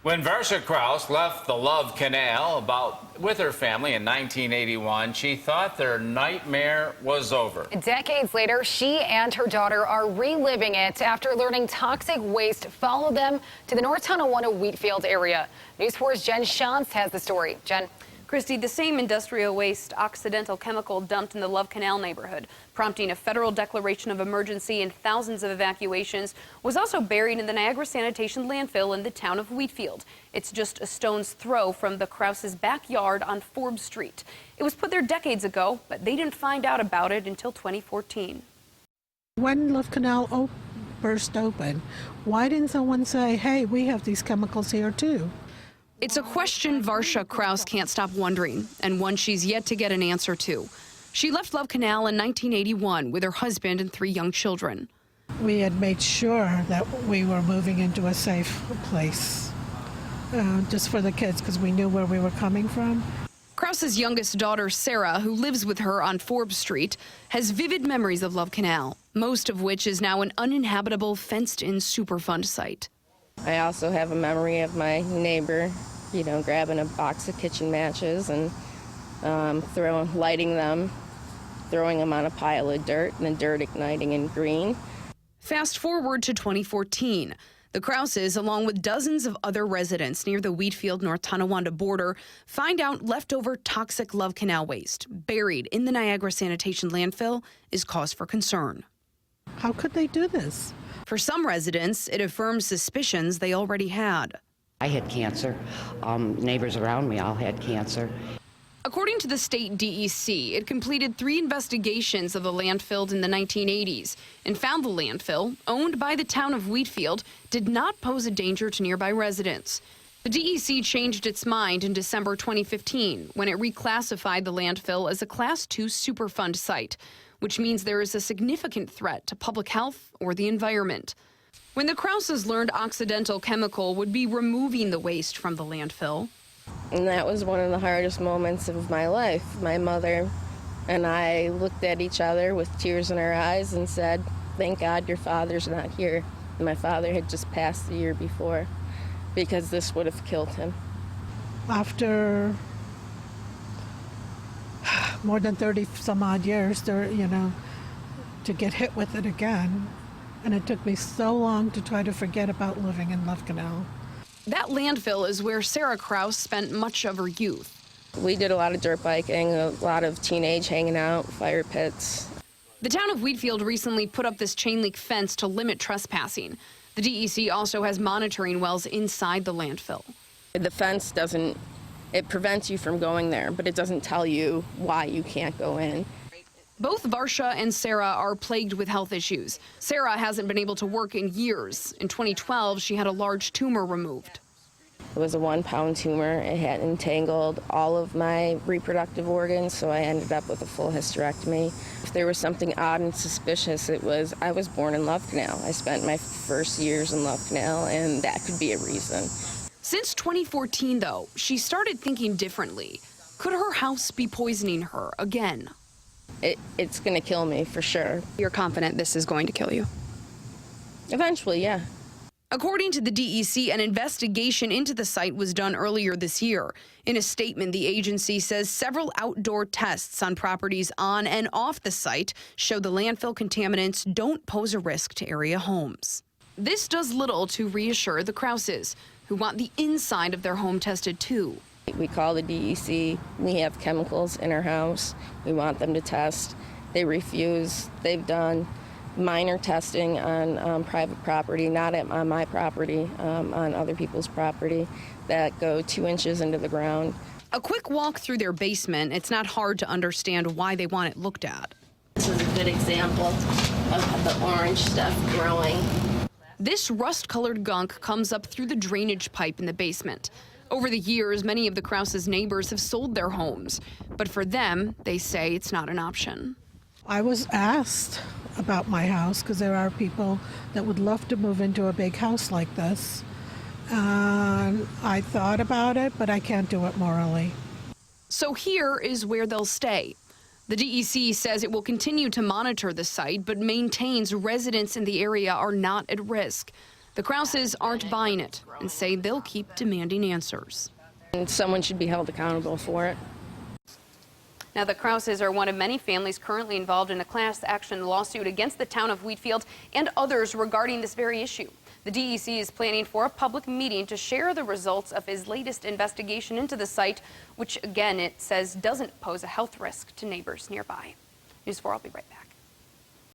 When Varsha Kraus left the Love Canal with her family in 1981, she thought their nightmare was over. Decades later, she and her daughter are reliving it after learning toxic waste followed them to the North Tonawanda Wheatfield area. News 4's Jen Shantz has the story. Jen. Christy, the same industrial waste accidental chemical dumped in the Love Canal neighborhood, prompting a federal declaration of emergency and thousands of evacuations, was also buried in the Niagara Sanitation Landfill in the town of Wheatfield. It's just a stone's throw from the Kraus's backyard on Forbes Street. It was put there decades ago, but they didn't find out about it until 2014. When Love Canal burst open, why didn't someone say, hey, we have these chemicals here too? It's a question Varsha Kraus can't stop wondering, and one she's yet to get an answer to. She left Love Canal in 1981 with her husband and 3 young children. We had made sure that we were moving into a safe place, just for the kids, because we knew where we were coming from. Kraus's youngest daughter, Sarah, who lives with her on Forbes Street, has vivid memories of Love Canal, most of which is now an uninhabitable, fenced-in Superfund site. I also have a memory of my neighbor, grabbing a box of kitchen matches and lighting them, throwing them on a pile of dirt, and the dirt igniting in green. Fast forward to 2014. The Krauses, along with dozens of other residents near the Wheatfield, North Tonawanda border, find out leftover toxic Love Canal waste buried in the Niagara Sanitation Landfill is cause for concern. How could they do this? For some residents, it affirms suspicions they already had. I had cancer. Neighbors around me all had cancer. According to the state DEC, it completed 3 investigations of the landfill in the 1980s and found the landfill, owned by the town of Wheatfield, did not pose a danger to nearby residents. The DEC changed its mind in December 2015 when it reclassified the landfill as a Class 2 Superfund site, which means there is a significant threat to public health or the environment. When the Krauses learned accidental chemical would be removing the waste from the landfill. And that was one of the hardest moments of my life. My mother and I looked at each other with tears in our eyes and said, thank God your father's not here. And my father had just passed the year before, because this would have killed him. After more than 30 some odd years, to get hit with it again. And it took me so long to try to forget about living in Love Canal. That landfill is where Sarah Kraus spent much of her youth. We did a lot of dirt biking, a lot of teenage hanging out, fire pits. The town of Wheatfield recently put up this chain link fence to limit trespassing. The DEC also has monitoring wells inside the landfill. The fence it prevents you from going there, but it doesn't tell you why you can't go in. Both Varsha and Sarah are plagued with health issues. Sarah hasn't been able to work in years. In 2012, she had a large tumor removed. It was a 1-pound tumor. It had entangled all of my reproductive organs, so I ended up with a full hysterectomy. If there was something odd and suspicious, I was born in Love Canal. I spent my first years in Love Canal, and that could be a reason. Since 2014, though, she started thinking differently. Could her house be poisoning her again? It's going to kill me, for sure. You're confident this is going to kill you? Eventually, yeah. According to the DEC, an investigation into the site was done earlier this year. In a statement, the agency says several outdoor tests on properties on and off the site show the landfill contaminants don't pose a risk to area homes. This does little to reassure the Krauses, who want the inside of their home tested too. We call the DEC. We have chemicals in our house. We want them to test. They refuse. They've done minor testing on private property, not on my property, on other people's property, that go 2 inches into the ground. A quick walk through their basement, it's not hard to understand why they want it looked at. This is a good example of the orange stuff growing. This rust-colored gunk comes up through the drainage pipe in the basement. Over the years, many of the Krauses' neighbors have sold their homes, but for them, they say it's not an option. I was asked about my house because there are people that would love to move into a big house like this. I thought about it, but I can't do it morally. So here is where they'll stay. The DEC says it will continue to monitor the site, but maintains residents in the area are not at risk. The Krauses aren't buying it and say they'll keep demanding answers. And someone should be held accountable for it. Now, the Krauses are one of many families currently involved in a class action lawsuit against the town of Wheatfield and others regarding this very issue. The DEC is planning for a public meeting to share the results of his latest investigation into the site, which again, it says doesn't pose a health risk to neighbors nearby. News 4, I'll be right back.